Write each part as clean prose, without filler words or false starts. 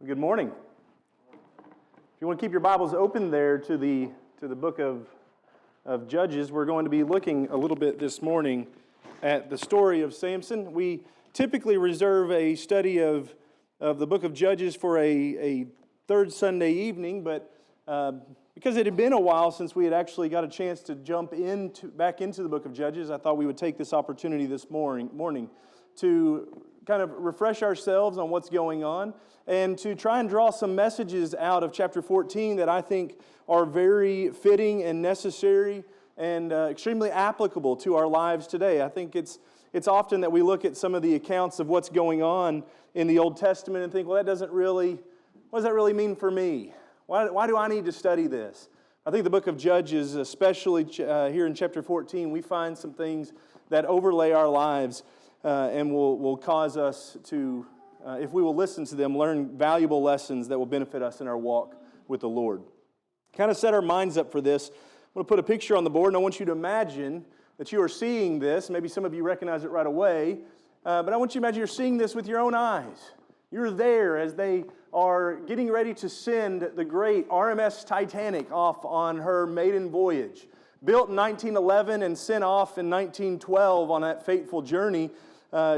Good morning. If you want to keep your Bibles open there to the book of Judges, we're going to be looking a little bit this morning at the story of Samson. We typically reserve a study of the book of Judges for a third Sunday evening, but because it had been a while since we had actually got a chance to jump back into the book of Judges, I thought we would take this opportunity this morning to kind of refresh ourselves on what's going on and to try and draw some messages out of chapter 14 that I think are very fitting and necessary and extremely applicable to our lives today. I think it's often that we look at some of the accounts of what's going on in the Old Testament and think, well, what does that really mean for me? Why do I need to study this? I think the book of Judges, especially here in chapter 14, we find some things that overlay our lives and will cause us to, if we will listen to them, learn valuable lessons that will benefit us in our walk with the Lord. Kind of set our minds up for this. I'm going to put a picture on the board, and I want you to imagine that you are seeing this. Maybe some of you recognize it right away, but I want you to imagine you're seeing this with your own eyes. You're there as they are getting ready to send the great RMS Titanic off on her maiden voyage. Built in 1911 and sent off in 1912 on that fateful journey,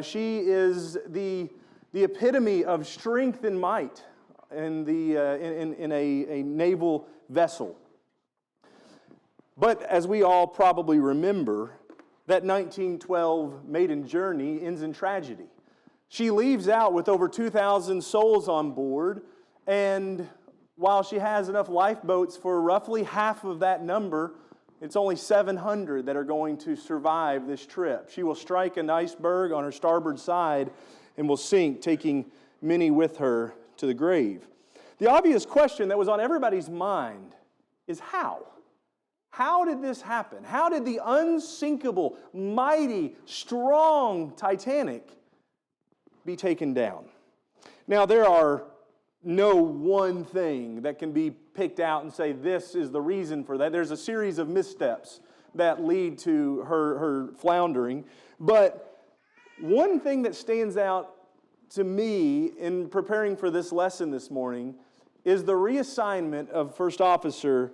she is the epitome of strength and might in a naval vessel. But as we all probably remember, that 1912 maiden journey ends in tragedy. She leaves out with over 2,000 souls on board, and while she has enough lifeboats for roughly half of that number, it's only 700 that are going to survive this trip. She will strike an iceberg on her starboard side and will sink, taking many with her to the grave. The obvious question that was on everybody's mind is how? How did this happen? How did the unsinkable, mighty, strong Titanic be taken down? Now, there are no one thing that can be picked out and say this is the reason for that. There's a series of missteps that lead to her floundering. But one thing that stands out to me in preparing for this lesson this morning is the reassignment of First Officer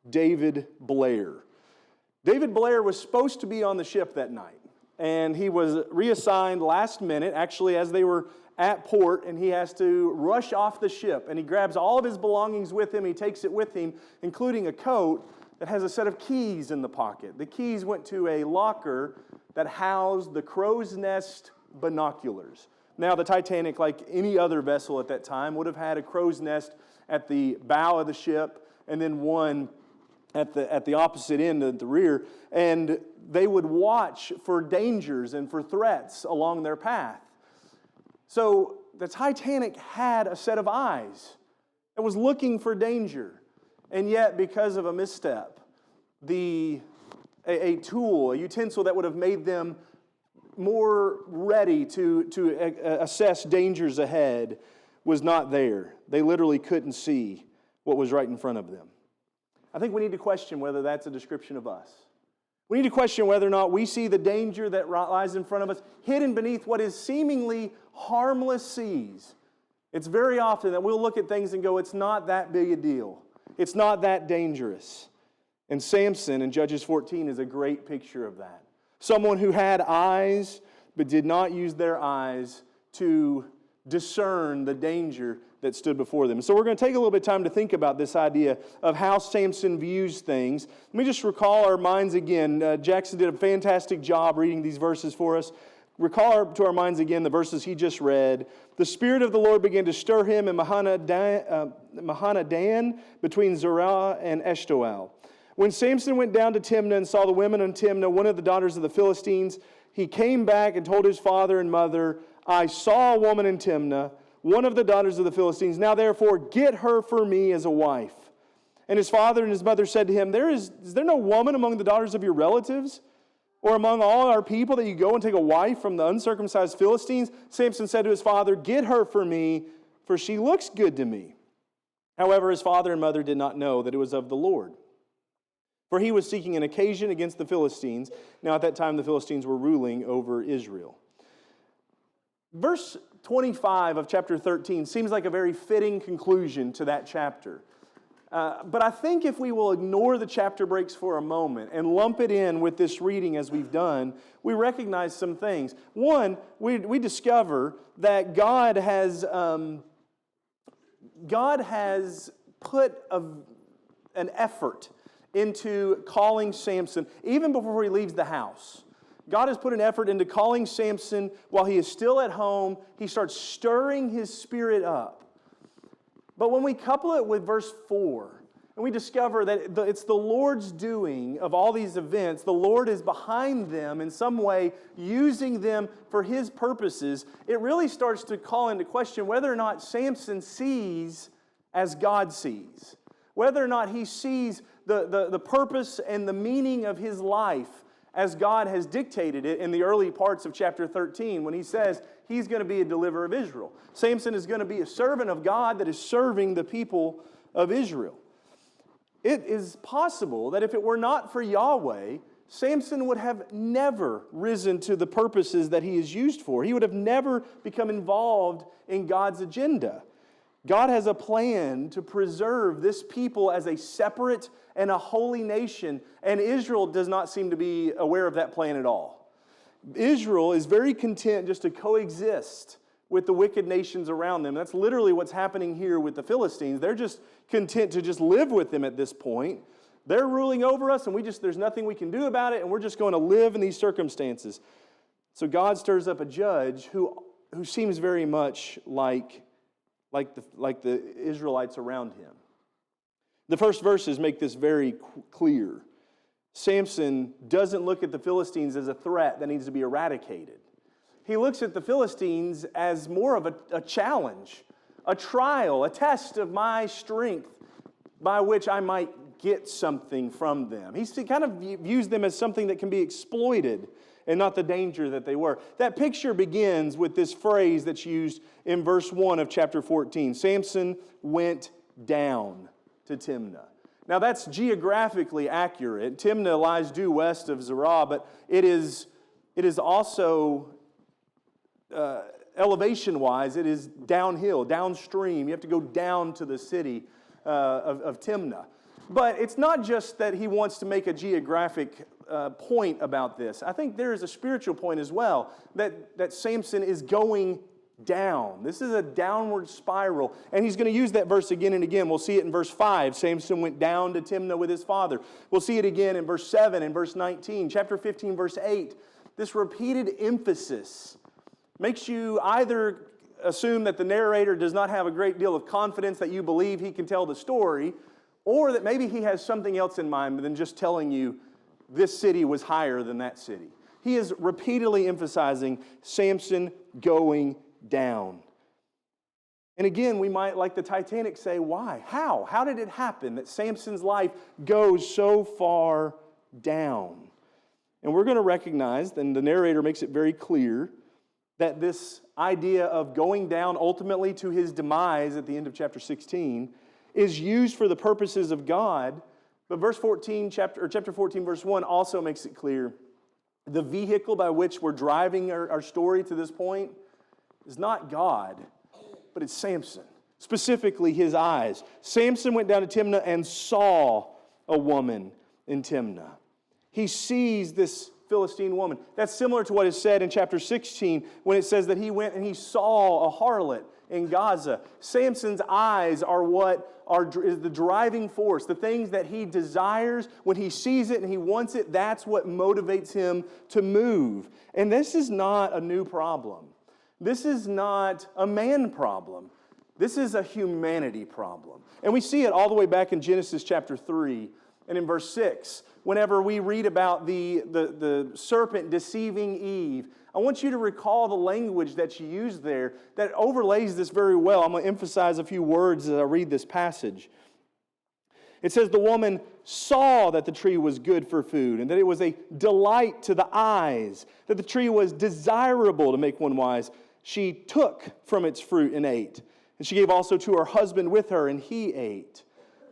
David Blair. David Blair was supposed to be on the ship that night, and he was reassigned last minute, actually as they were at port, and he has to rush off the ship, and he grabs all of his belongings with him. He takes it with him, including a coat that has a set of keys in the pocket. The keys went to a locker that housed the crow's nest binoculars. Now, the Titanic, like any other vessel at that time, would have had a crow's nest at the bow of the ship and then one at the opposite end, at the rear, and they would watch for dangers and for threats along their path. So the Titanic had a set of eyes that was looking for danger, and yet because of a misstep, a tool, a utensil that would have made them more ready to assess dangers ahead was not there. They literally couldn't see what was right in front of them. I think we need to question whether that's a description of us. We need to question whether or not we see the danger that lies in front of us hidden beneath what is seemingly harmless seas. It's very often that we'll look at things and go, it's not that big a deal. It's not that dangerous. And Samson in Judges 14 is a great picture of that. Someone who had eyes but did not use their eyes to discern the danger that stood before them. So we're going to take a little bit of time to think about this idea of how Samson views things. Let me just recall our minds again. Jackson did a fantastic job reading these verses for us. Recall to our minds again the verses he just read. The Spirit of the Lord began to stir him in Mahanadan between Zorah and Eshtaol. When Samson went down to Timnah and saw the women in Timnah, one of the daughters of the Philistines, he came back and told his father and mother, I saw a woman in Timnah, one of the daughters of the Philistines. Now therefore get her for me as a wife. And his father and his mother said to him, is there no woman among the daughters of your relatives, or among all our people, that you go and take a wife from the uncircumcised Philistines? Samson said to his father, get her for me, for she looks good to me. However, his father and mother did not know that it was of the Lord, for he was seeking an occasion against the Philistines. Now at that time the Philistines were ruling over Israel. Verse 25 of chapter 13 seems like a very fitting conclusion to that chapter. But I think if we will ignore the chapter breaks for a moment and lump it in with this reading as we've done, we recognize some things. One, we discover that God has put an effort into calling Samson, even before he leaves the house. God has put an effort into calling Samson while he is still at home. He starts stirring his spirit up. But when we couple it with verse 4, and we discover that it's the Lord's doing of all these events, the Lord is behind them in some way, using them for His purposes, it really starts to call into question whether or not Samson sees as God sees. Whether or not he sees the purpose and the meaning of his life as God has dictated it in the early parts of chapter 13 when he says he's going to be a deliverer of Israel. Samson is going to be a servant of God that is serving the people of Israel. It is possible that if it were not for Yahweh, Samson would have never risen to the purposes that he is used for. He would have never become involved in God's agenda. God has a plan to preserve this people as a separate and a holy nation, and Israel does not seem to be aware of that plan at all. Israel is very content just to coexist with the wicked nations around them. That's literally what's happening here with the Philistines. They're just content to just live with them at this point. They're ruling over us, and there's nothing we can do about it, and we're just going to live in these circumstances. So God stirs up a judge who seems very much like the Israelites around him. The first verses make this very clear. Samson doesn't look at the Philistines as a threat that needs to be eradicated. He looks at the Philistines as more of a challenge, a trial, a test of my strength by which I might get something from them. He kind of views them as something that can be exploited and not the danger that they were. That picture begins with this phrase that's used in verse 1 of chapter 14. Samson went down to Timnah. Now that's geographically accurate. Timnah lies due west of Zerah, but it is also elevation-wise, it is downhill, downstream. You have to go down to the city of Timnah. But it's not just that he wants to make a geographic point about this. I think there is a spiritual point as well, that Samson is going down. This is a downward spiral. And he's going to use that verse again and again. We'll see it in verse 5. Samson went down to Timnah with his father. We'll see it again in verse 7 and verse 19. Chapter 15, verse 8. This repeated emphasis makes you either assume that the narrator does not have a great deal of confidence that you believe he can tell the story, or that maybe he has something else in mind than just telling you this city was higher than that city. He is repeatedly emphasizing Samson going down. And again, we might, like the Titanic, say, why? How? How did it happen that Samson's life goes so far down? And we're going to recognize, and the narrator makes it very clear, that this idea of going down ultimately to his demise at the end of chapter 16 is used for the purposes of God. But chapter 14, verse 1 also makes it clear the vehicle by which we're driving our story to this point is not God, but it's Samson, specifically his eyes. Samson went down to Timnah and saw a woman in Timnah. He sees this Philistine woman. That's similar to what is said in chapter 16 when it says that he went and he saw a harlot in Gaza. Samson's eyes are is the driving force, the things that he desires. When he sees it and he wants it, that's what motivates him to move. And this is not a new problem. This is not a man problem. This is a humanity problem. And we see it all the way back in Genesis chapter 3 and in verse 6. Whenever we read about the serpent deceiving Eve, I want you to recall the language that she used there that overlays this very well. I'm going to emphasize a few words as I read this passage. It says, the woman saw that the tree was good for food and that it was a delight to the eyes, that the tree was desirable to make one wise. She took from its fruit and ate. And she gave also to her husband with her, and he ate.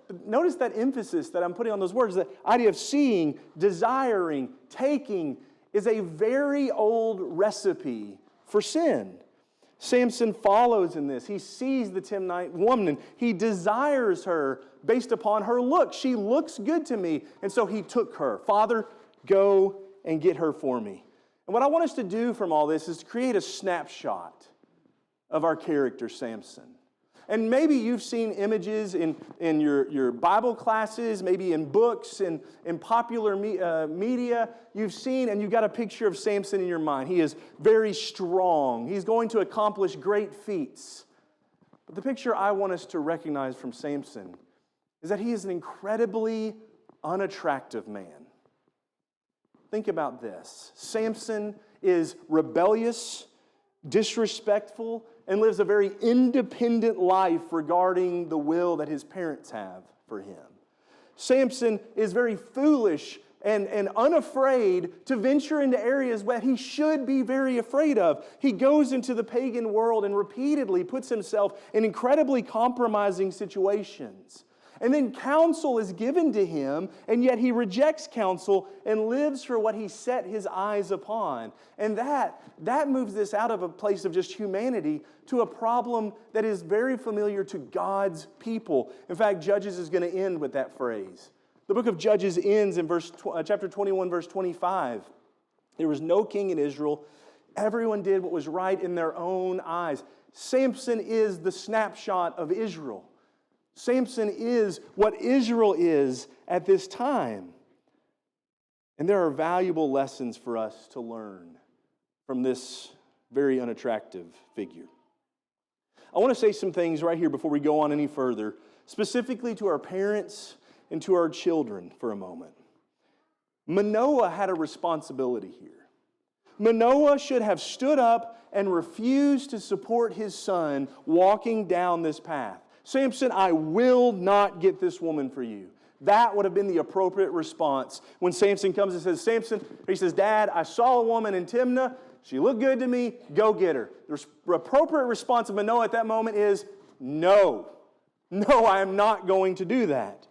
But notice that emphasis that I'm putting on those words. The idea of seeing, desiring, taking is a very old recipe for sin. Samson follows in this. He sees the Timnite woman and he desires her based upon her look. She looks good to me, and so he took her. Father, go and get her for me. And what I want us to do from all this is to create a snapshot of our character, Samson. And maybe you've seen images in your Bible classes, maybe in books, in popular media. You've seen and you've got a picture of Samson in your mind. He is very strong. He's going to accomplish great feats. But the picture I want us to recognize from Samson is that he is an incredibly unattractive man. Think about this. Samson is rebellious, disrespectful, and lives a very independent life regarding the will that his parents have for him. Samson is very foolish and unafraid to venture into areas that he should be very afraid of. He goes into the pagan world and repeatedly puts himself in incredibly compromising situations. And then counsel is given to him, and yet he rejects counsel and lives for what he set his eyes upon. And that moves this out of a place of just humanity to a problem that is very familiar to God's people. In fact, Judges is going to end with that phrase. The book of Judges ends in chapter 21, verse 25. There was no king in Israel. Everyone did what was right in their own eyes. Samson is the snapshot of Israel. Samson is what Israel is at this time. And there are valuable lessons for us to learn from this very unattractive figure. I want to say some things right here before we go on any further, specifically to our parents and to our children for a moment. Manoah had a responsibility here. Manoah should have stood up and refused to support his son walking down this path. Samson, I will not get this woman for you. That would have been the appropriate response when Samson comes and says, Samson, he says, Dad, I saw a woman in Timnah. She looked good to me. Go get her. The appropriate response of Manoah at that moment is, no. No, I am not going to do that.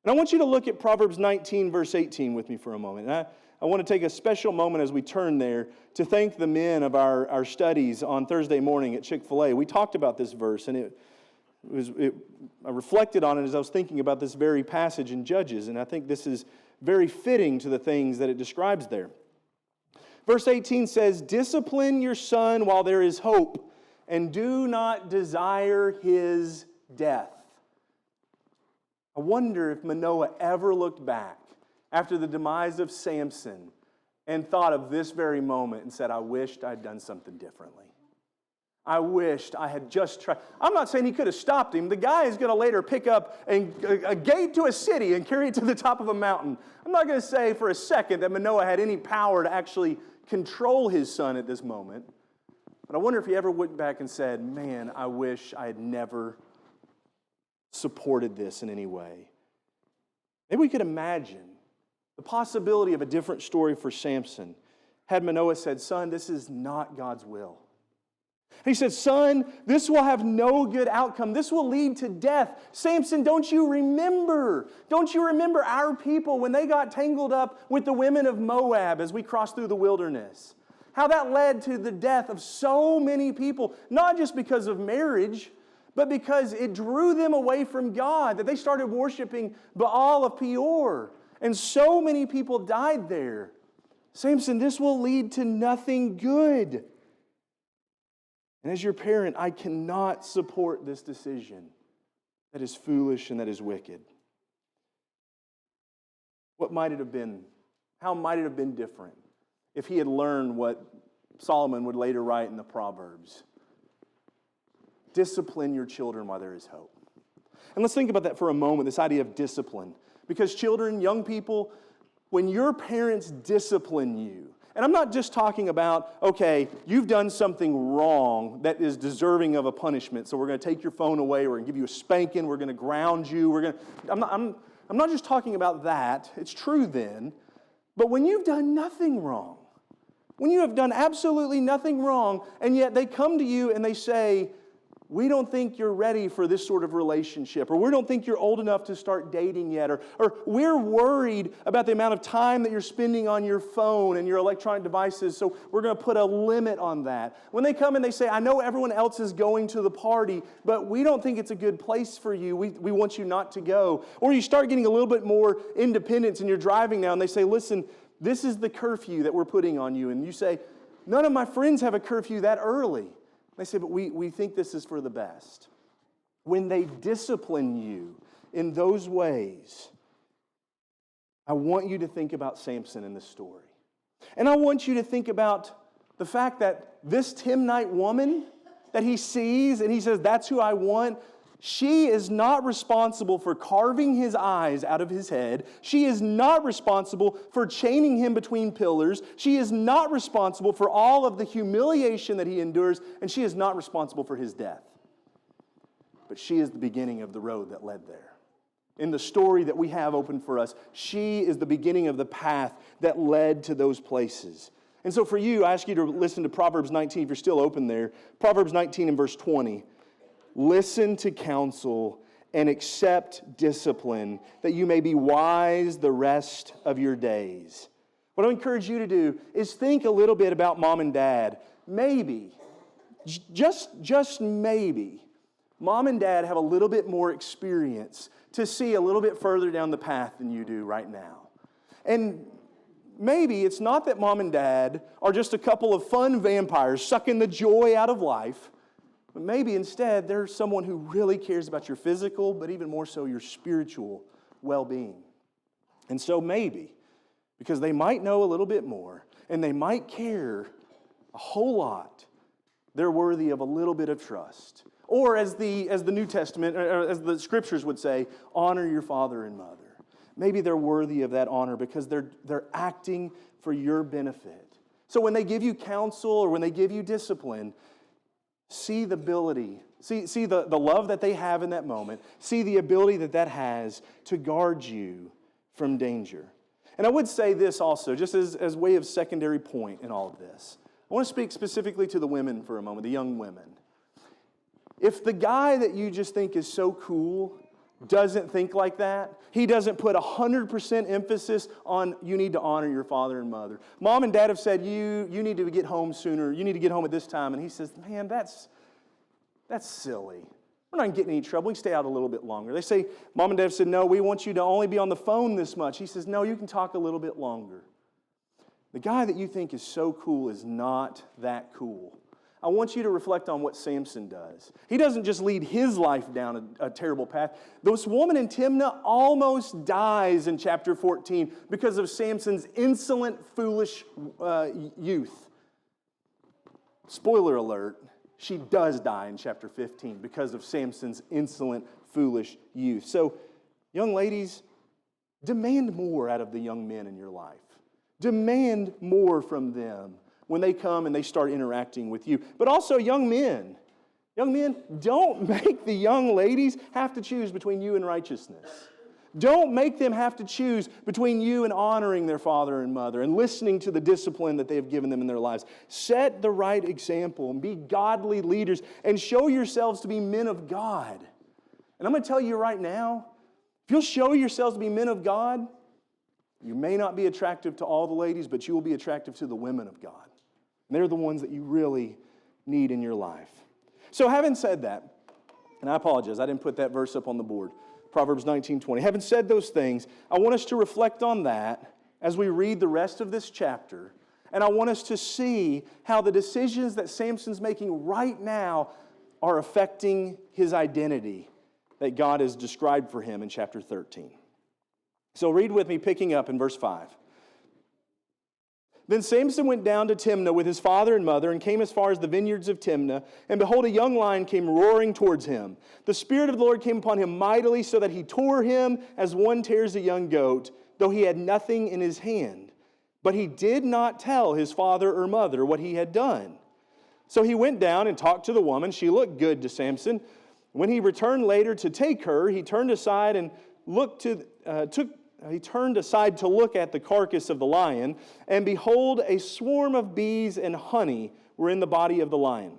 And I want you to look at Proverbs 19, verse 18 with me for a moment. And I want to take a special moment as we turn there to thank the men of our studies on Thursday morning at Chick-fil-A. We talked about this verse, and I reflected on it as I was thinking about this very passage in Judges, and I think this is very fitting to the things that it describes there. Verse 18 says, discipline your son while there is hope, and do not desire his death. I wonder if Manoah ever looked back after the demise of Samson and thought of this very moment and said, I wished I'd done something differently. I wished I had just tried. I'm not saying he could have stopped him. The guy is going to later pick up a gate to a city and carry it to the top of a mountain. I'm not going to say for a second that Manoah had any power to actually control his son at this moment. But I wonder if he ever went back and said, man, I wish I had never supported this in any way. Maybe we could imagine the possibility of a different story for Samson had Manoah said, son, this is not God's will. He said, son, this will have no good outcome. This will lead to death. Samson, don't you remember? Don't you remember our people when they got tangled up with the women of Moab as we crossed through the wilderness? How that led to the death of so many people, not just because of marriage, but because it drew them away from God, that they started worshiping Baal of Peor. And so many people died there. Samson, this will lead to nothing good. And as your parent, I cannot support this decision that is foolish and that is wicked. What might it have been? How might it have been different if he had learned what Solomon would later write in the Proverbs? Discipline your children while there is hope. And let's think about that for a moment, this idea of discipline. Because children, young people, when your parents discipline you, and I'm not just talking about, okay, you've done something wrong that is deserving of a punishment, so we're going to take your phone away, we're going to give you a spanking, we're going to ground you, I'm not just talking about that. It's true then. But when you've done nothing wrong, when you have done absolutely nothing wrong, and yet they come to you and they say, we don't think you're ready for this sort of relationship, or we don't think you're old enough to start dating yet, or we're worried about the amount of time that you're spending on your phone and your electronic devices, so we're going to put a limit on that. When they come and they say, I know everyone else is going to the party, but we don't think it's a good place for you. We want you not to go. Or you start getting a little bit more independence and you're driving now, and they say, listen, this is the curfew that we're putting on you. And you say, none of my friends have a curfew that early. They say, but we think this is for the best. When they discipline you in those ways, I want you to think about Samson in this story. And I want you to think about the fact that this Timnite woman that he sees and he says, that's who I want, she is not responsible for carving his eyes out of his head. She is not responsible for chaining him between pillars. She is not responsible for all of the humiliation that he endures, and she is not responsible for his death. But she is the beginning of the road that led there. In the story that we have open for us, she is the beginning of the path that led to those places. And so for you, I ask you to listen to Proverbs 19, if you're still open there. Proverbs 19 and verse 20. Listen to counsel and accept discipline, that you may be wise the rest of your days. What I encourage you to do is think a little bit about mom and dad. Maybe, just maybe, mom and dad have a little bit more experience to see a little bit further down the path than you do right now. And maybe it's not that mom and dad are just a couple of fun vampires sucking the joy out of life. But maybe instead, they're someone who really cares about your physical, but even more so your spiritual well-being. And so maybe, because they might know a little bit more, and they might care a whole lot, they're worthy of a little bit of trust. Or as the New Testament, or as the Scriptures would say, honor your father and mother. Maybe they're worthy of that honor because they're acting for your benefit. So when they give you counsel or when they give you discipline, see the ability, see the love that they have in that moment. See the ability that has to guard you from danger. And I would say this also, just as way of secondary point in all of this. I want to speak specifically to the women for a moment, the young women. If the guy that you just think is so cool doesn't think like that, he doesn't put 100% emphasis on you need to honor your father and mother. Mom and dad have said, you need to get home sooner, you need to get home at this time. And he says, man, that's silly. We're not getting any trouble. We can stay out a little bit longer. They say, mom and dad have said, no, we want you to only be on the phone this much. He says, no, you can talk a little bit longer. The guy that you think is so cool is not that cool. I want you to reflect on what Samson does. He doesn't just lead his life down a terrible path. This woman in Timnah almost dies in chapter 14 because of Samson's insolent, foolish youth. Spoiler alert, she does die in chapter 15 because of Samson's insolent, foolish youth. So, young ladies, demand more out of the young men in your life. Demand more from them when they come and they start interacting with you. But also young men, don't make the young ladies have to choose between you and righteousness. Don't make them have to choose between you and honoring their father and mother and listening to the discipline that they have given them in their lives. Set the right example and be godly leaders and show yourselves to be men of God. And I'm going to tell you right now, if you'll show yourselves to be men of God, you may not be attractive to all the ladies, but you will be attractive to the women of God. And they're the ones that you really need in your life. So having said that, and I apologize, I didn't put that verse up on the board, Proverbs 19:20. Having said those things, I want us to reflect on that as we read the rest of this chapter. And I want us to see how the decisions that Samson's making right now are affecting his identity that God has described for him in chapter 13. So read with me, picking up in verse 5. Then Samson went down to Timnah with his father and mother and came as far as the vineyards of Timnah. And behold, a young lion came roaring towards him. The Spirit of the Lord came upon him mightily, so that he tore him as one tears a young goat, though he had nothing in his hand. But he did not tell his father or mother what he had done. So he went down and talked to the woman. She looked good to Samson. When he returned later to take her, he turned aside and He turned aside to look at the carcass of the lion, and behold, a swarm of bees and honey were in the body of the lion.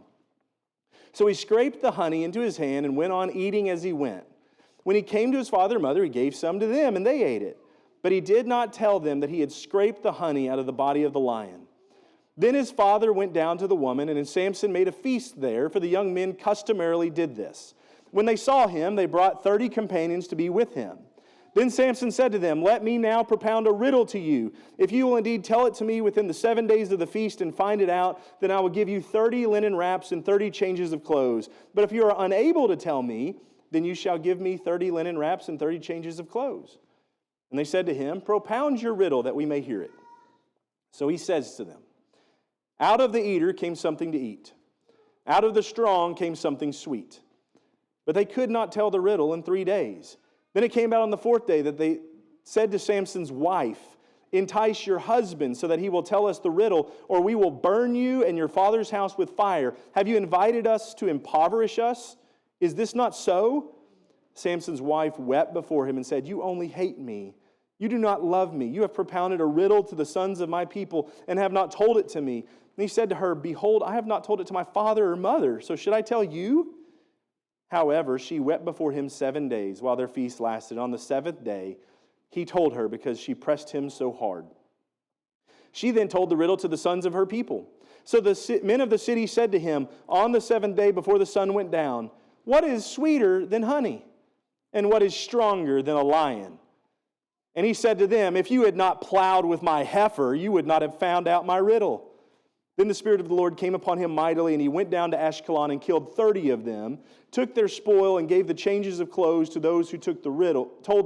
So he scraped the honey into his hand and went on eating as he went. When he came to his father and mother, he gave some to them, and they ate it. But he did not tell them that he had scraped the honey out of the body of the lion. Then his father went down to the woman, and Samson made a feast there, for the young men customarily did this. When they saw him, they brought 30 companions to be with him. Then Samson said to them, "Let me now propound a riddle to you. If you will indeed tell it to me within the 7 days of the feast and find it out, then I will give you 30 linen wraps and 30 changes of clothes. But if you are unable to tell me, then you shall give me 30 linen wraps and 30 changes of clothes." And they said to him, "Propound your riddle that we may hear it." So he says to them, "Out of the eater came something to eat. Out of the strong came something sweet." But they could not tell the riddle in 3 days. Then it came out on the 4th day that they said to Samson's wife, "Entice your husband so that he will tell us the riddle, or we will burn you and your father's house with fire. Have you invited us to impoverish us? Is this not so?" Samson's wife wept before him and said, "You only hate me. You do not love me. You have propounded a riddle to the sons of my people and have not told it to me." And he said to her, "Behold, I have not told it to my father or mother, so should I tell you?" However, she wept before him 7 days while their feast lasted. On the 7th day, he told her because she pressed him so hard. She then told the riddle to the sons of her people. So the men of the city said to him on the 7th day before the sun went down, "What is sweeter than honey? And what is stronger than a lion?" And he said to them, "If you had not plowed with my heifer, you would not have found out my riddle." Then the Spirit of the Lord came upon him mightily, and he went down to Ashkelon and killed 30 of them, took their spoil, and gave the changes of clothes to those who told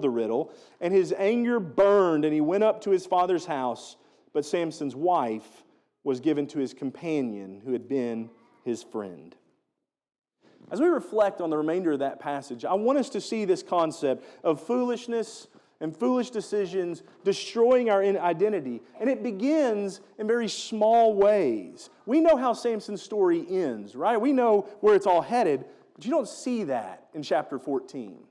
the riddle. And his anger burned, and he went up to his father's house. But Samson's wife was given to his companion, who had been his friend. As we reflect on the remainder of that passage, I want us to see this concept of foolishness and foolish decisions destroying our identity. And it begins in very small ways. We know how Samson's story ends, right? We know where it's all headed, but you don't see that in chapter 14.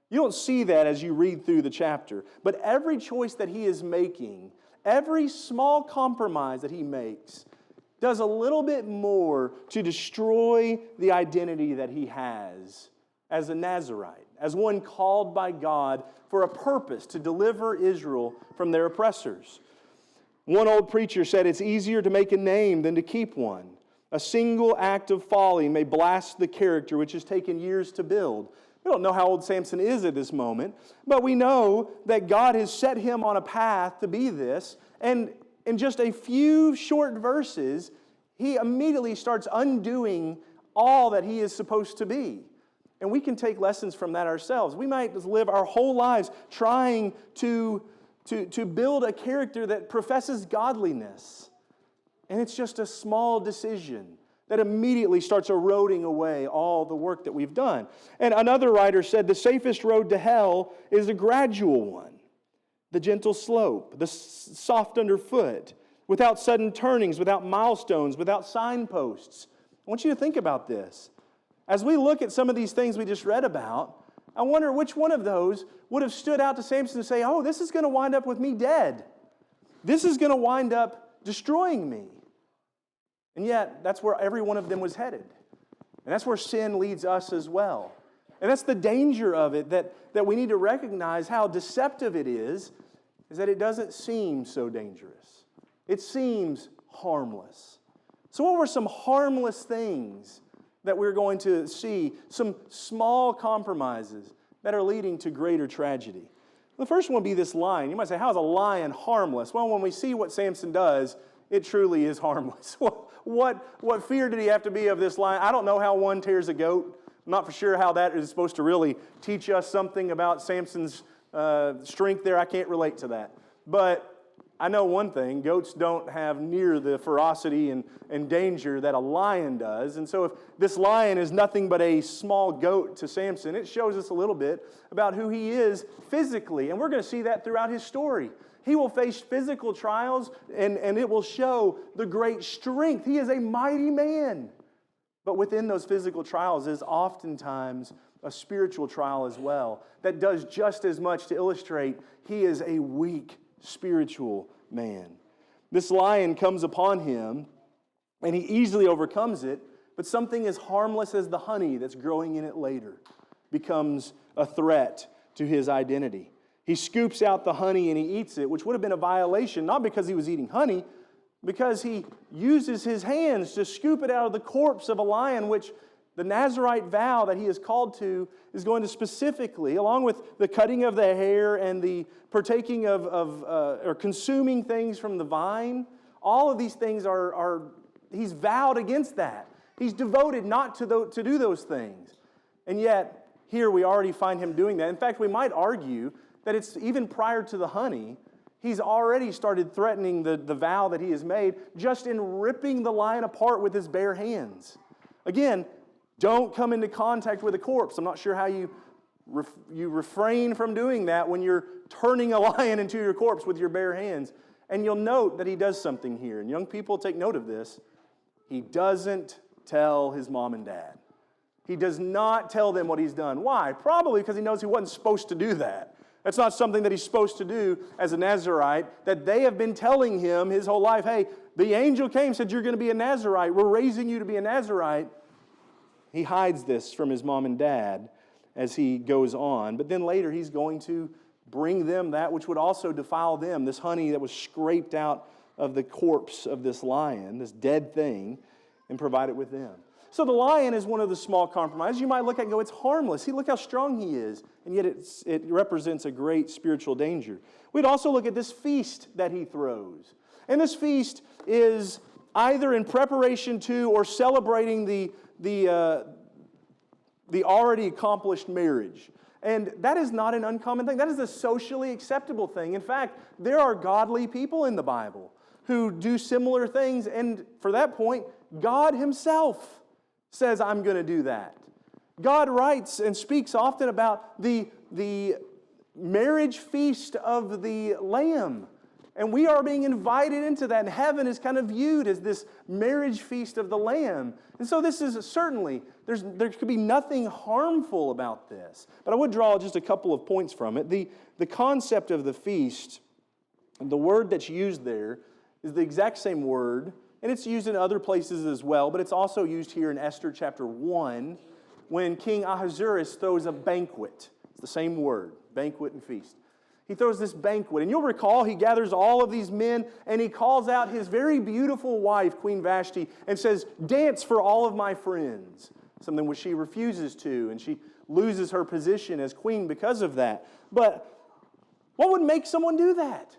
You don't see that as you read through the chapter. But every choice that he is making, every small compromise that he makes, does a little bit more to destroy the identity that he has as a Nazirite, as one called by God for a purpose to deliver Israel from their oppressors. One old preacher said, "It's easier to make a name than to keep one. A single act of folly may blast the character which has taken years to build." We don't know how old Samson is at this moment, but we know that God has set him on a path to be this, and in just a few short verses, he immediately starts undoing all that he is supposed to be. And we can take lessons from that ourselves. We might live our whole lives trying to build a character that professes godliness. And it's just a small decision that immediately starts eroding away all the work that we've done. And another writer said, "The safest road to hell is a gradual one, the gentle slope, the soft underfoot, without sudden turnings, without milestones, without signposts." I want you to think about this. As we look at some of these things we just read about, I wonder which one of those would have stood out to Samson to say, "Oh, this is going to wind up with me dead. This is going to wind up destroying me." And yet, that's where every one of them was headed. And that's where sin leads us as well. And that's the danger of it, that we need to recognize how deceptive it is that it doesn't seem so dangerous. It seems harmless. So what were some harmless things that we're going to see, some small compromises that are leading to greater tragedy? The first one would be this lion. You might say, how is a lion harmless? Well, when we see what Samson does, it truly is harmless. What fear did he have to be of this lion? I don't know how one tears a goat. I'm not for sure how that is supposed to really teach us something about Samson's strength there. I can't relate to that. But I know one thing, goats don't have near the ferocity and danger that a lion does. And so if this lion is nothing but a small goat to Samson, it shows us a little bit about who he is physically. And we're going to see that throughout his story. He will face physical trials, and it will show the great strength. He is a mighty man. But within those physical trials is oftentimes a spiritual trial as well that does just as much to illustrate he is a weak spiritual man. This lion comes upon him, and he easily overcomes it but something as harmless as the honey that's growing in it later becomes a threat to his identity. He scoops out the honey and he eats it, which would have been a violation, not because he was eating honey, because he uses his hands to scoop it out of the corpse of a lion, which the Nazirite vow that he is called to is going to specifically, along with the cutting of the hair and the partaking of or consuming things from the vine, all of these things he's vowed against that. He's devoted not to do those things. And yet, here we already find him doing that. In fact, we might argue that it's even prior to the honey, he's already started threatening the vow that he has made just in ripping the lion apart with his bare hands. Again, don't come into contact with a corpse. I'm not sure how you refrain from doing that when you're turning a lion into your corpse with your bare hands. And you'll note that he does something here. And young people, take note of this. He doesn't tell his mom and dad. He does not tell them what he's done. Why? Probably because he knows he wasn't supposed to do that. That's not something that he's supposed to do as a Nazirite, that they have been telling him his whole life, hey, the angel came and said, you're going to be a Nazirite. We're raising you to be a Nazirite. He hides this from his mom and dad as he goes on. But then later he's going to bring them that which would also defile them, this honey that was scraped out of the corpse of this lion, this dead thing, and provide it with them. So the lion is one of the small compromises. You might look at it and go, it's harmless. See, look how strong he is. And yet it represents a great spiritual danger. We'd also look at this feast that he throws. And this feast is either in preparation to or celebrating the already accomplished marriage. And that is not an uncommon thing. That is a socially acceptable thing. In fact, there are godly people in the Bible who do similar things. And for that point, God himself says, I'm going to do that. God writes and speaks often about the marriage feast of the Lamb. And we are being invited into that. And heaven is kind of viewed as this marriage feast of the Lamb. And so this is certainly, there could be nothing harmful about this. But I would draw just a couple of points from it. The concept of the feast, the word that's used there is the exact same word. And it's used in other places as well. But it's also used here in Esther chapter 1 when King Ahasuerus throws a banquet. It's the same word, banquet and feast. He throws this banquet. And you'll recall he gathers all of these men and he calls out his very beautiful wife, Queen Vashti, and says, dance for all of my friends. Something which she refuses to, and she loses her position as queen because of that. But what would make someone do that?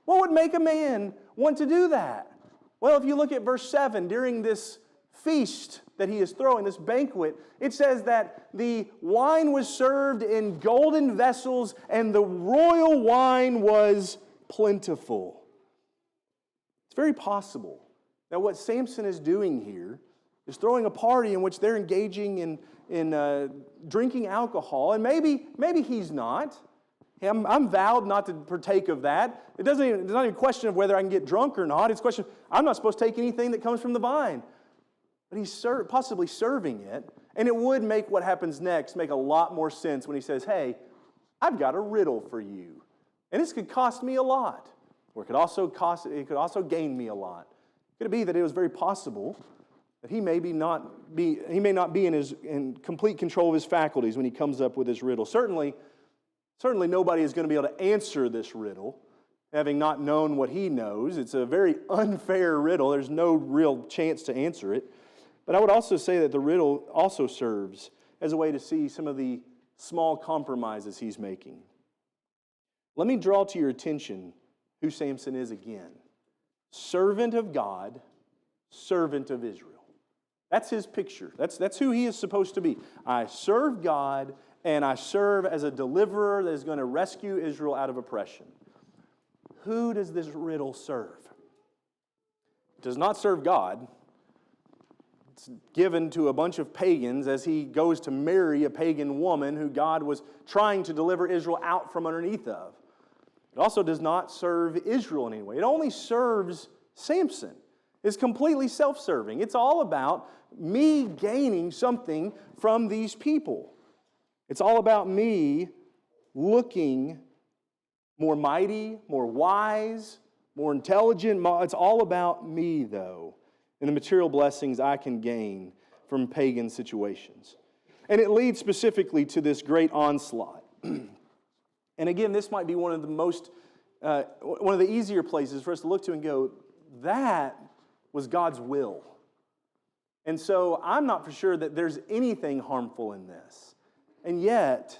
What would make a man want to do that? Well, if you look at verse 7, during this feast that he is throwing, this banquet, it says that the wine was served in golden vessels and the royal wine was plentiful. It's very possible that what Samson is doing here is throwing a party in which they're engaging in drinking alcohol, and maybe he's not. I'm vowed not to partake of that. It's not even a question of whether I can get drunk or not. It's a question of, I'm not supposed to take anything that comes from the vine. But he's possibly serving it. And it would make what happens next make a lot more sense when he says, hey, I've got a riddle for you. And this could cost me a lot. Or it could also gain me a lot. Could it be that it was very possible that he may not be in complete control of his faculties when he comes up with his riddle? Certainly nobody is going to be able to answer this riddle, having not known what he knows. It's a very unfair riddle. There's no real chance to answer it. But I would also say that the riddle also serves as a way to see some of the small compromises he's making. Let me draw to your attention who Samson is again. Servant of God, servant of Israel. That's his picture. That's who he is supposed to be. I serve God, and I serve as a deliverer that is going to rescue Israel out of oppression. Who does this riddle serve? It does not serve God. It's given to a bunch of pagans as he goes to marry a pagan woman who God was trying to deliver Israel out from underneath of. It also does not serve Israel in any way. It only serves Samson. It's completely self-serving. It's all about me gaining something from these people. It's all about me looking more mighty, more wise, more intelligent. It's all about me, though. and the material blessings I can gain from pagan situations. And it leads specifically to this great onslaught. And again, this might be one of the easier places for us to look to and go, that was God's will. And so I'm not for sure that there's anything harmful in this. And yet,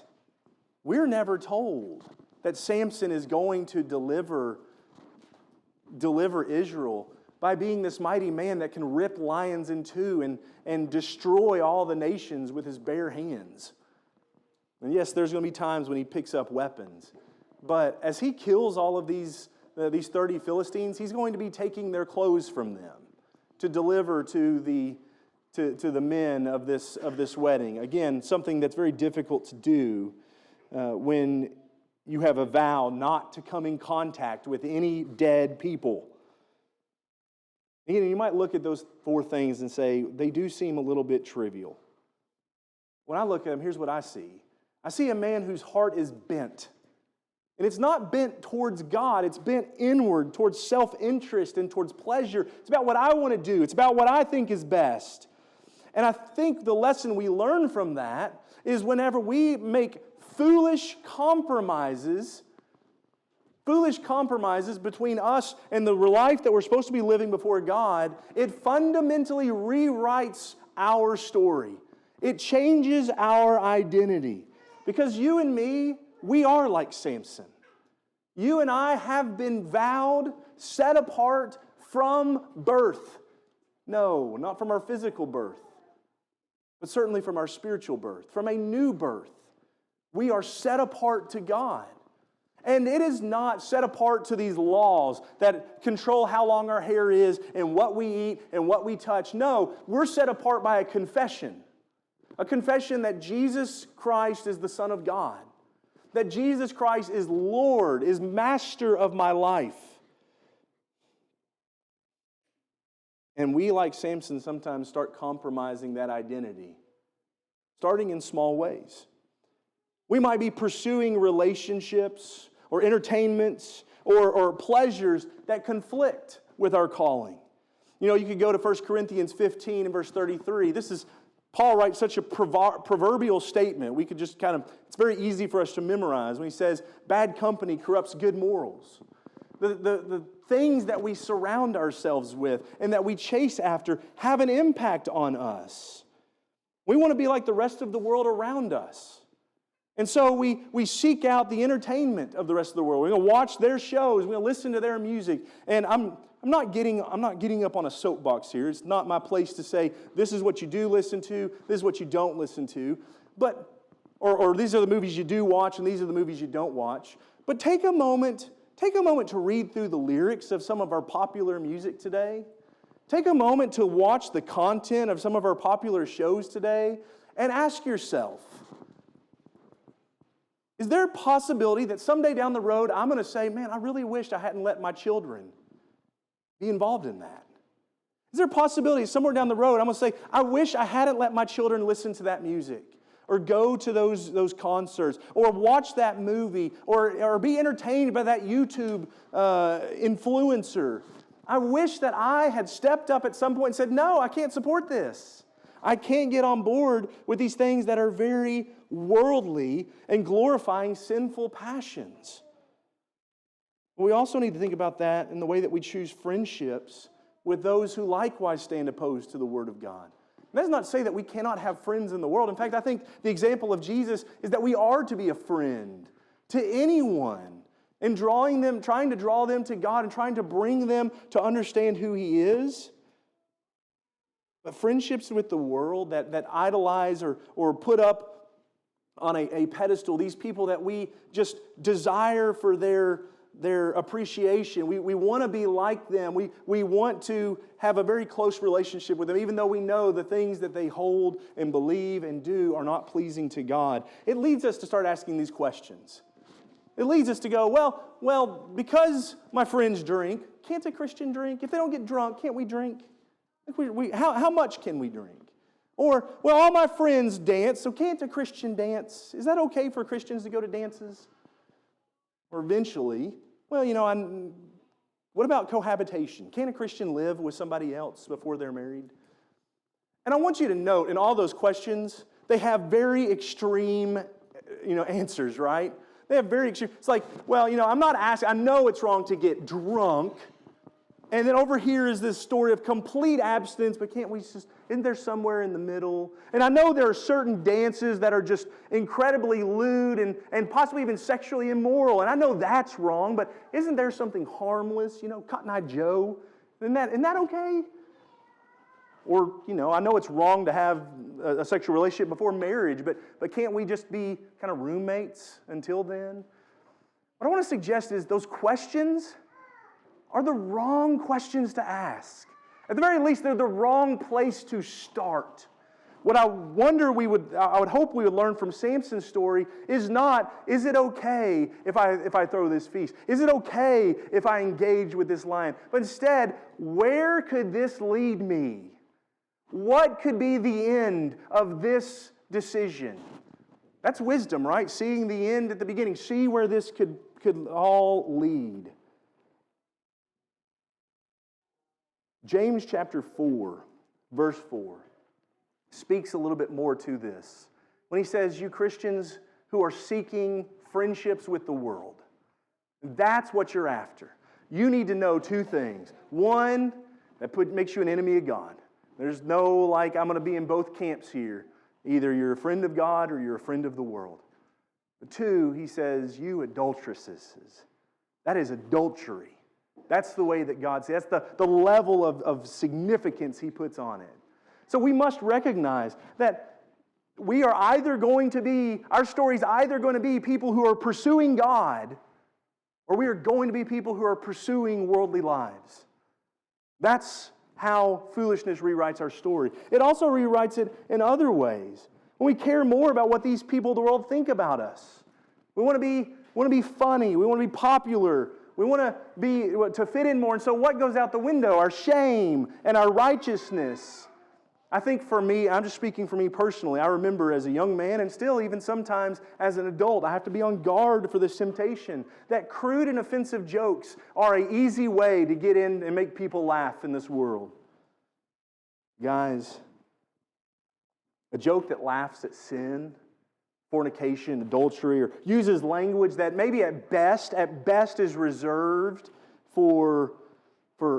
we're never told that Samson is going to deliver Israel by being this mighty man that can rip lions in two and destroy all the nations with his bare hands. And yes, there's going to be times when he picks up weapons. But as he kills all of these 30 Philistines, he's going to be taking their clothes from them to deliver to the men of this wedding. Again, something that's very difficult to do when you have a vow not to come in contact with any dead people. You might look at those four things and say, they do seem a little bit trivial. When I look at them, here's what I see. I see a man whose heart is bent. And it's not bent towards God. It's bent inward, towards self-interest and towards pleasure. It's about what I want to do. It's about what I think is best. And I think the lesson we learn from that is whenever we make foolish compromises between us and the life that we're supposed to be living before God, it fundamentally rewrites our story. It changes our identity. Because you and me, we are like Samson. You and I have been vowed, set apart from birth. No, not from our physical birth, but certainly from our spiritual birth, from a new birth. We are set apart to God. And it is not set apart to these laws that control how long our hair is and what we eat and what we touch. No, we're set apart by a confession that Jesus Christ is the Son of God, that Jesus Christ is Lord, is Master of my life. And we, like Samson, sometimes start compromising that identity, starting in small ways. We might be pursuing relationships or entertainments or pleasures that conflict with our calling. You know, you could go to 1 Corinthians 15 and verse 33. Paul writes such a proverbial statement. We could just it's very easy for us to memorize when he says, bad company corrupts good morals. The things that we surround ourselves with and that we chase after have an impact on us. We want to be like the rest of the world around us. And so we seek out the entertainment of the rest of the world. We're going to watch their shows. We're going to listen to their music. And I'm not getting up on a soapbox here. It's not my place to say this is what you do listen to, this is what you don't listen to. But or these are the movies you do watch and these are the movies you don't watch. But take a moment to read through the lyrics of some of our popular music today. Take a moment to watch the content of some of our popular shows today and ask yourself, is there a possibility that someday down the road I'm going to say, man, I really wished I hadn't let my children be involved in that? Is there a possibility somewhere down the road I'm going to say, I wish I hadn't let my children listen to that music or go to those concerts or watch that movie or be entertained by that YouTube influencer? I wish that I had stepped up at some point and said, no, I can't support this. I can't get on board with these things that are very worldly and glorifying sinful passions. We also need to think about that in the way that we choose friendships with those who likewise stand opposed to the Word of God. That does not say that we cannot have friends in the world. In fact, I think the example of Jesus is that we are to be a friend to anyone and trying to draw them to God and trying to bring them to understand who He is. But friendships with the world that idolize or put up on a pedestal, these people that we just desire for their appreciation. We want to be like them. We want to have a very close relationship with them, even though we know the things that they hold and believe and do are not pleasing to God. It leads us to start asking these questions. It leads us to go, well, because my friends drink, can't a Christian drink? If they don't get drunk, can't we drink? How much can we drink? Or, well, all my friends dance, so can't a Christian dance? Is that okay for Christians to go to dances? Or eventually, well, What about cohabitation? Can a Christian live with somebody else before they're married? And I want you to note, in all those questions, they have very extreme, answers, right? They have very extreme. It's like, well, I'm not asking. I know it's wrong to get drunk. And then over here is this story of complete abstinence, but isn't there somewhere in the middle? And I know there are certain dances that are just incredibly lewd and possibly even sexually immoral. And I know that's wrong, but isn't there something harmless? Cotton Eye Joe. Isn't that okay? Or, I know it's wrong to have a sexual relationship before marriage, but can't we just be kind of roommates until then? What I want to suggest is those questions are the wrong questions to ask. At the very least, they're the wrong place to start. What I would hope we would learn from Samson's story is not, is it okay if I throw this feast? Is it okay if I engage with this lion? But instead, where could this lead me? What could be the end of this decision? That's wisdom, right? Seeing the end at the beginning. See where this could all lead. James chapter 4, verse 4, speaks a little bit more to this. When he says, you Christians who are seeking friendships with the world, that's what you're after. You need to know two things. One, that makes you an enemy of God. There's no, I'm going to be in both camps here. Either you're a friend of God or you're a friend of the world. But two, he says, you adulteresses. That is adultery. That's the way that God says. That's the level of significance he puts on it. So we must recognize that we are our story's either going to be people who are pursuing God, or we are going to be people who are pursuing worldly lives. That's how foolishness rewrites our story. It also rewrites it in other ways. When we care more about what these people of the world think about us. We want to be funny. We want to be popular. We want to fit in more. And so what goes out the window? Our shame and our righteousness. I think for me, I'm just speaking for me personally, I remember as a young man and still even sometimes as an adult, I have to be on guard for this temptation that crude and offensive jokes are an easy way to get in and make people laugh in this world. Guys, a joke that laughs at sin, fornication, adultery, or uses language that maybe at best is reserved for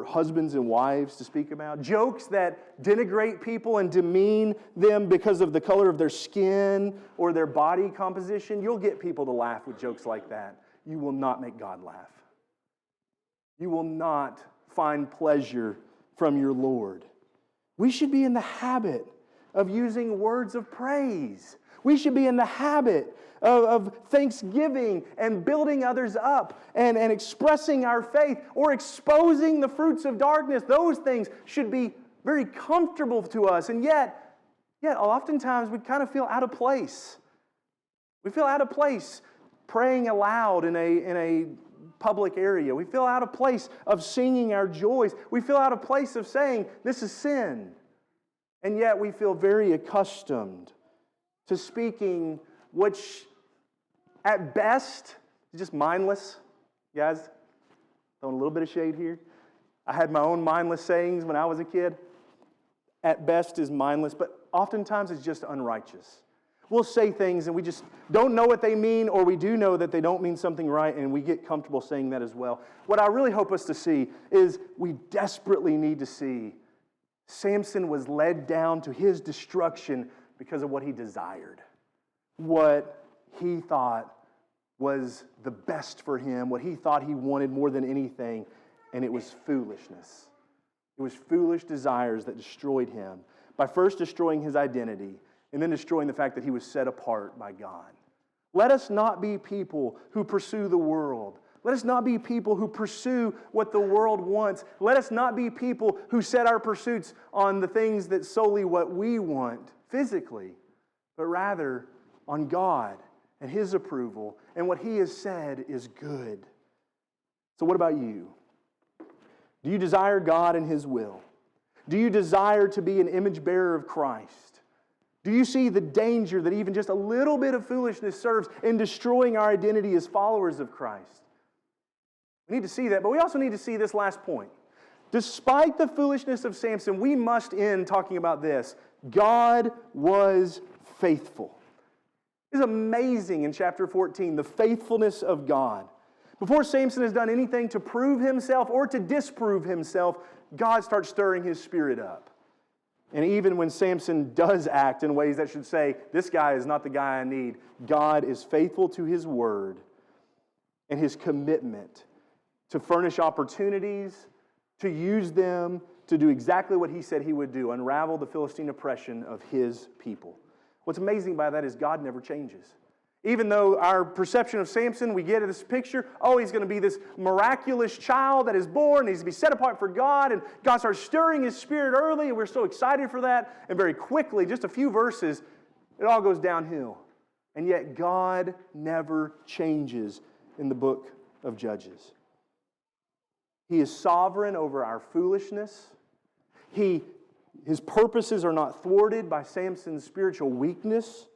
husbands and wives to speak about. Jokes that denigrate people and demean them because of the color of their skin or their body composition. You'll get people to laugh with jokes like that. You will not make God laugh. You will not find pleasure from your Lord. We should be in the habit of using words of praise. We should be in the habit of thanksgiving and building others up and expressing our faith or exposing the fruits of darkness. Those things should be very comfortable to us. And yet oftentimes we kind of feel out of place. We feel out of place praying aloud in a public area. We feel out of place of singing our joys. We feel out of place of saying, this is sin. And yet we feel very accustomed to speaking, which at best is just mindless. Guys, throwing a little bit of shade here. I had my own mindless sayings when I was a kid. At best is mindless, but oftentimes it's just unrighteous. We'll say things and we just don't know what they mean, or we do know that they don't mean something right, and we get comfortable saying that as well. What I really hope us to see is we desperately need to see Samson was led down to his destruction because of what he desired, what he thought was the best for him, what he thought he wanted more than anything, and it was foolishness. It was foolish desires that destroyed him by first destroying his identity and then destroying the fact that he was set apart by God. Let us not be people who pursue the world. Let us not be people who pursue what the world wants. Let us not be people who set our pursuits on the things that solely what we want physically, but rather on God and His approval and what He has said is good. So what about you? Do you desire God and His will? Do you desire to be an image bearer of Christ? Do you see the danger that even just a little bit of foolishness serves in destroying our identity as followers of Christ? We need to see that, but we also need to see this last point. Despite the foolishness of Samson, we must end talking about this. God was faithful. It's amazing in chapter 14, the faithfulness of God. Before Samson has done anything to prove himself or to disprove himself, God starts stirring his spirit up. And even when Samson does act in ways that should say, this guy is not the guy I need, God is faithful to His word and His commitment to furnish opportunities, to use them to do exactly what He said He would do, unravel the Philistine oppression of His people. What's amazing by that is God never changes. Even though our perception of Samson, we get this picture, he's going to be this miraculous child that is born, needs to be set apart for God, and God starts stirring his spirit early, and we're so excited for that, and very quickly, just a few verses, it all goes downhill. And yet God never changes in the book of Judges. He is sovereign over our foolishness. His purposes are not thwarted by Samson's spiritual weakness.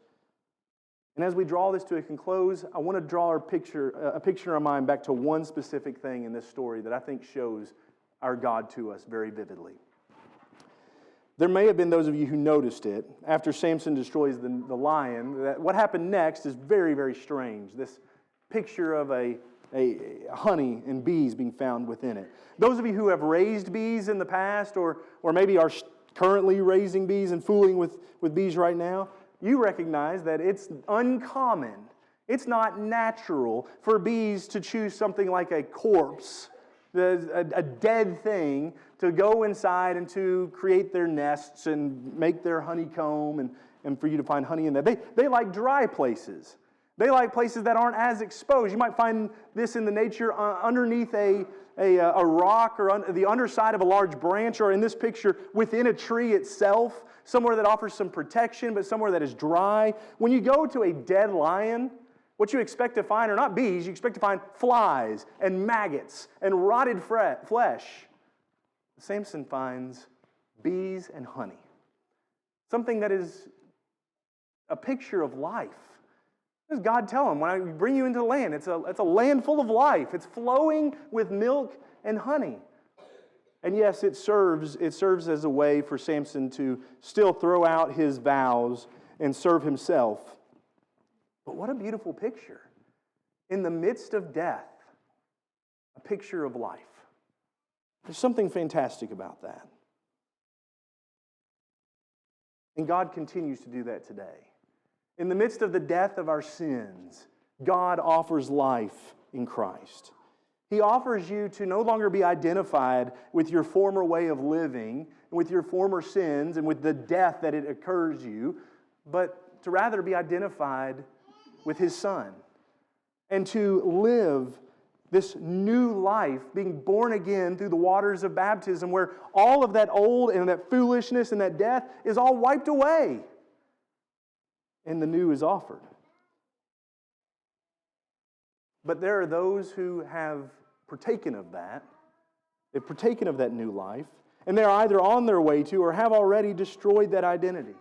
And as we draw this to a close, I want to draw a picture in our mind back to one specific thing in this story that I think shows our God to us very vividly. There may have been those of you who noticed it. After Samson destroys the lion, that what happened next is very, very strange. This picture of a honey and bees being found within it. Those of you who have raised bees in the past or maybe are currently raising bees and fooling with bees right now, you recognize that it's uncommon, it's not natural for bees to choose something like a corpse, a dead thing, to go inside and to create their nests and make their honeycomb and for you to find honey in there. They like dry places. They like places that aren't as exposed. You might find this in the nature underneath a rock or the underside of a large branch, or in this picture, within a tree itself, somewhere that offers some protection, but somewhere that is dry. When you go to a dead lion, what you expect to find are not bees, you expect to find flies and maggots and rotted flesh. Samson finds bees and honey. Something that is a picture of life. What does God tell him? When I bring you into the land, it's a land full of life. It's flowing with milk and honey. And yes, it serves as a way for Samson to still throw out his vows and serve himself. But what a beautiful picture. In the midst of death, a picture of life. There's something fantastic about that. And God continues to do that today. In the midst of the death of our sins, God offers life in Christ. He offers you to no longer be identified with your former way of living, and with your former sins, and with the death that it occurs you, but to rather be identified with His Son, and to live this new life, being born again through the waters of baptism, where all of that old and that foolishness and that death is all wiped away, and the new is offered. But there are those who have partaken of that. They've partaken of that new life, and they're either on their way to or have already destroyed that identity.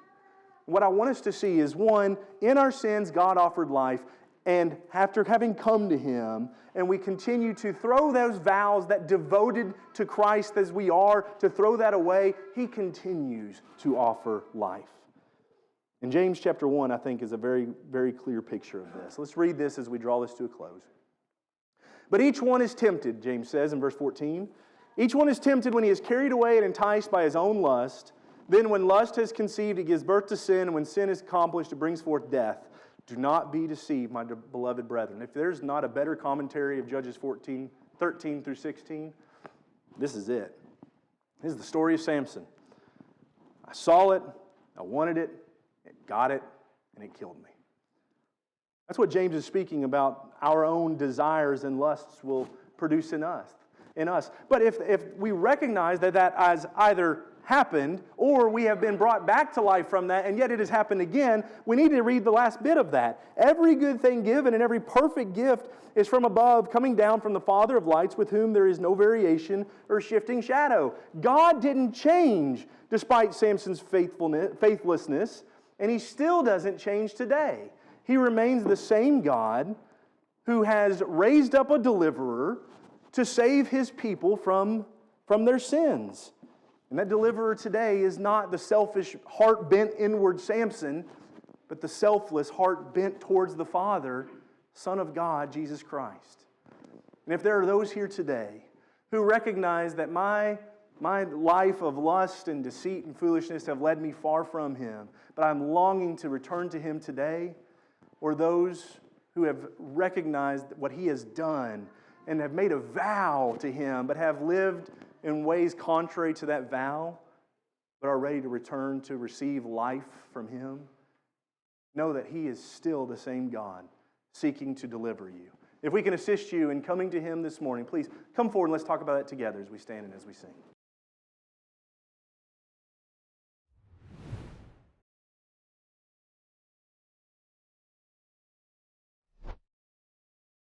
What I want us to see is, one, in our sins, God offered life, and after having come to Him, and we continue to throw those vows that devoted to Christ as we are, to throw that away, He continues to offer life. And James chapter 1, I think, is a very, very clear picture of this. Let's read this as we draw this to a close. But each one is tempted, James says in verse 14. Each one is tempted when he is carried away and enticed by his own lust. Then when lust has conceived, it gives birth to sin. And when sin is accomplished, it brings forth death. Do not be deceived, my beloved brethren. If there's not a better commentary of Judges 13 through 16, this is it. This is the story of Samson. I saw it, I wanted it, it got it, and it killed me. That's what James is speaking about. Our own desires and lusts will produce in us. But if we recognize that has either happened or we have been brought back to life from that, and yet it has happened again, we need to read the last bit of that. Every good thing given and every perfect gift is from above, coming down from the Father of lights, with whom there is no variation or shifting shadow. God didn't change despite Samson's faithlessness, and He still doesn't change today. He remains the same God who has raised up a deliverer, to save His people from their sins. And that deliverer today is not the selfish, heart-bent inward Samson, but the selfless, heart bent towards the Father, Son of God, Jesus Christ. And if there are those here today who recognize that my life of lust and deceit and foolishness have led me far from Him, but I'm longing to return to Him today, or those who have recognized what He has done and have made a vow to Him, but have lived in ways contrary to that vow, but are ready to return to receive life from Him, know that He is still the same God seeking to deliver you. If we can assist you in coming to Him this morning, please come forward and let's talk about it together as we stand and as we sing.